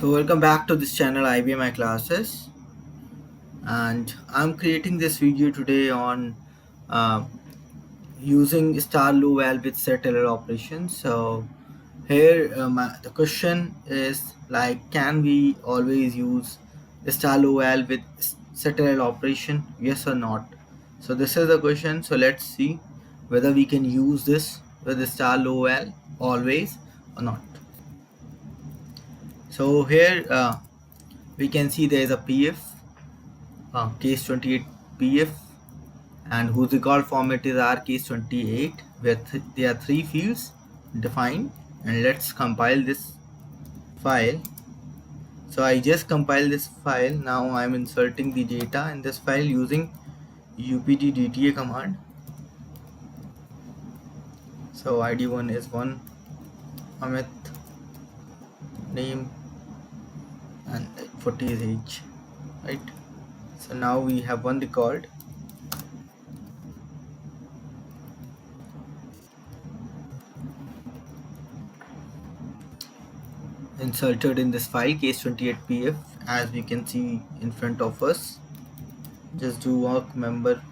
So welcome back to this channel IBM classes, and I'm creating this video today on uh, using star low-val with SETLL operations. So here the question is like, can we always use star low-val with SETLL operation, yes or not? So this is the question. So let's see whether we can use this with the star low-val always or not. So here we can see there is a PF case 28 PF, and whose record format is R case 28, where there are three fields defined. And let's compile this file. So I just compiled this file. Now I'm inserting the data in this file using upd-dta command. So ID1 is 1, Amit, name, and 40 is age, right? So now we have one record. Inserted in this file case 28 PF, as we can see in front of us. Just do work member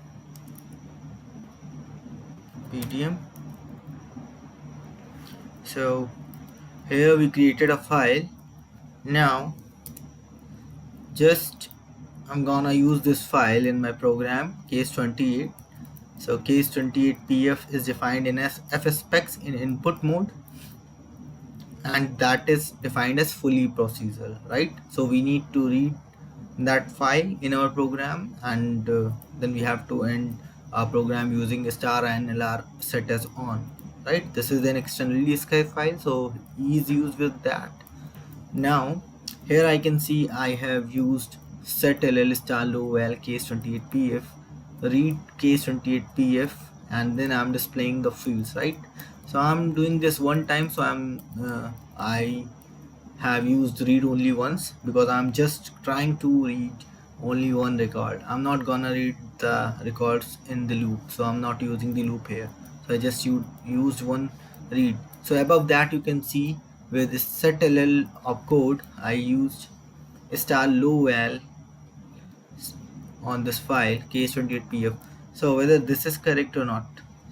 pdm. So here we created a file. Now just I'm gonna use this file in my program case 28. So case 28 PF is defined in as fspecs in input mode, and that is defined as fully procedural, right? So we need to read that file in our program, and then we have to end our program using star and lr set as on, right? This is an externally described file, so ease use with that. Now here I can see I have used SETLL star low-val case 28 PF, read case 28 PF, and then I'm displaying the fields, right? So I'm doing this one time, so I have used read only once because I'm just trying to read only one record. I'm not gonna read the records in the loop, so I'm not using the loop here. So I just used one read. So above that you can see with this SETLL opcode I used star low-val on this file case 28 PF. So whether this is correct or not,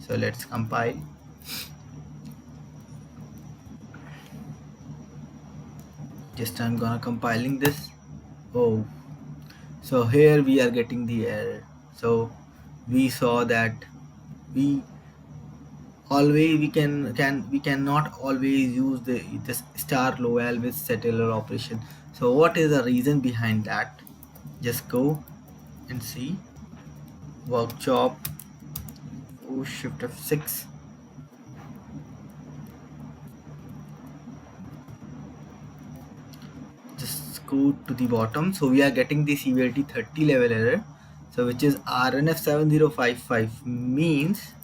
so let's compile. Just I'm gonna compiling this. Oh, so here we are getting the error. So we saw that we always we cannot always use this star low-val with SETLL operation. So what is the reason behind that? Just go and see workshop. Oh, shift F6. Just go to the bottom. So we are getting the severity 30 level error, so which is RNF7055, means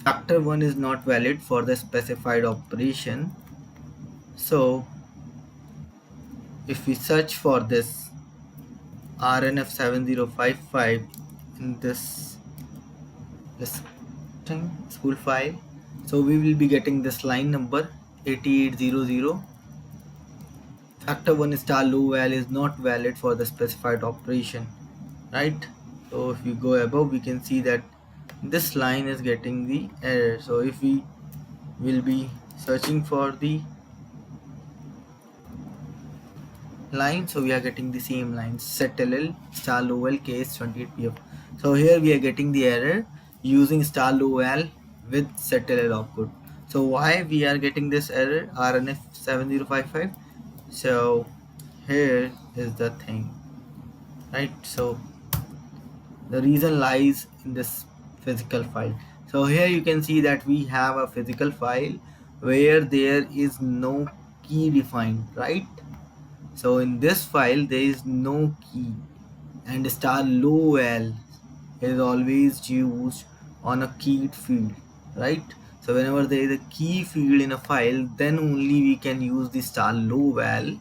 factor 1 is not valid for the specified operation. So if we search for this RNF7055 in this thing spool file, so we will be getting this line number 8800. Factor 1 star low-val is not valid for the specified operation, right? So if we go above, we can see that this line is getting the error. So if we will be searching for the line, so we are getting the same line, SETLL star low-val case 28 PF. So here we are getting the error using star low-val with SETLL output. So why we are getting this error RNF7055? So here is the thing, right? So the reason lies in this physical file. So here you can see that we have a physical file where there is no key defined, right? So in this file there is no key, and star low-val is always used on a keyed field, right? So whenever there is a key field in a file, then only we can use the star low-val,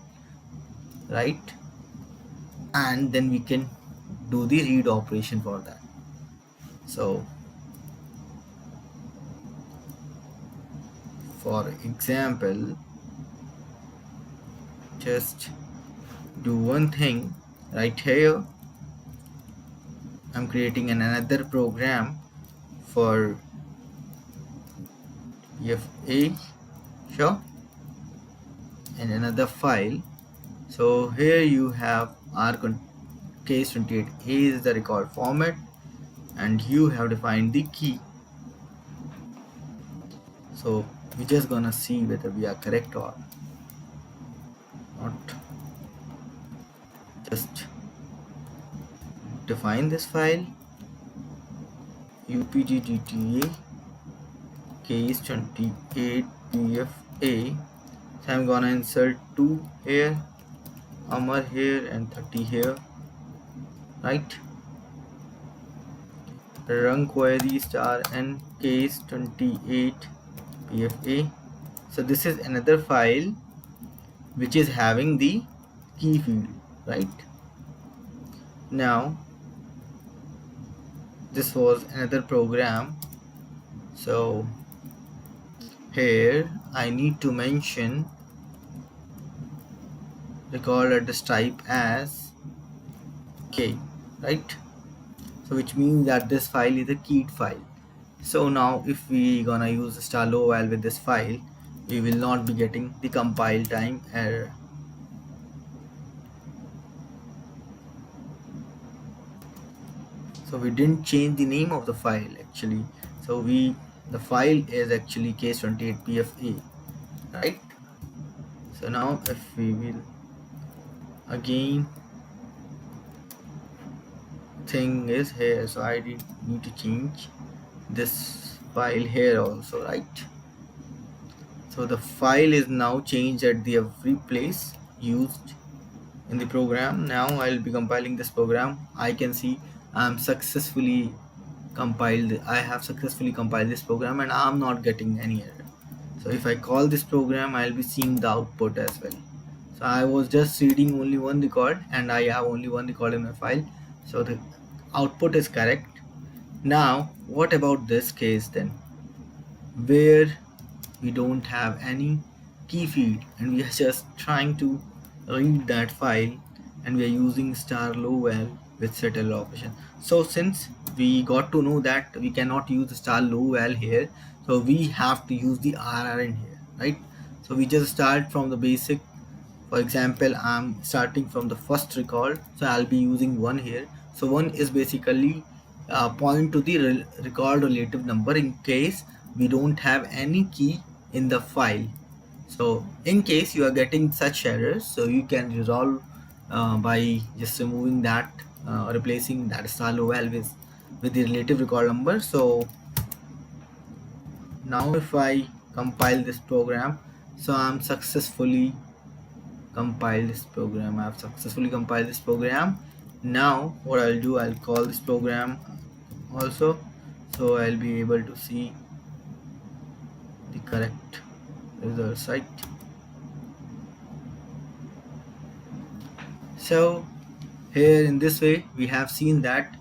right? And then we can do the read operation for that. So for example, just do one thing right here. I'm creating another program for FA, sure, and another file. So here you have our case 28A is the record format, and you have defined the key. So we're just gonna see whether we are correct or not. Just define this file upgdta case 28 pfa. So I'm gonna insert 2 here, Amar here, and 30 here, right? Run query star n case 28 pfa. So this is another file which is having the key field, right? Now this was another program. So here I need to mention record address type as k, right? So which means that this file is a keyed file. So now if we gonna use star LOVAL with this file, we will not be getting the compile time error. So we didn't change the name of the file actually. So the file is actually case 28 pfa, right? So now if we will again, thing is here, so I need to change this file here also, right? So the file is now changed at the every place used in the program. Now I'll be compiling this program. I can see I have successfully compiled this program, and I'm not getting any error. So if I call this program, I'll be seeing the output as well. So I was just reading only one record, and I have only one record in my file, so the output is correct. Now what about this case then, where we don't have any key field and we are just trying to read that file, and we are using star LOVAL with SETLL operation. So since we got to know that we cannot use star LOVAL here, so we have to use the RRN here, right? So we just start from the basic. For example, I'm starting from the first record, so I'll be using 1 here. So 1 is basically point to the record relative number in case we don't have any key in the file. So in case you are getting such errors, so you can resolve by just removing that, replacing that star LOVAL with the relative record number. So now if I compile this program, so I'm successfully compile this program. I've successfully compiled this program. Now what I'll do, I'll call this program also, so I'll be able to see the correct results, right? So here in this way we have seen that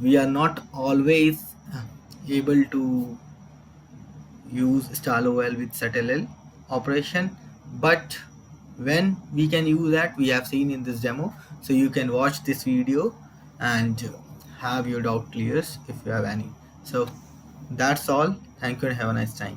we are not always able to use star LOVAL with SETLL operation, but when we can use that, we have seen in this demo. So you can watch this video and have your doubt clears if you have any. So that's all. Thank you and have a nice time.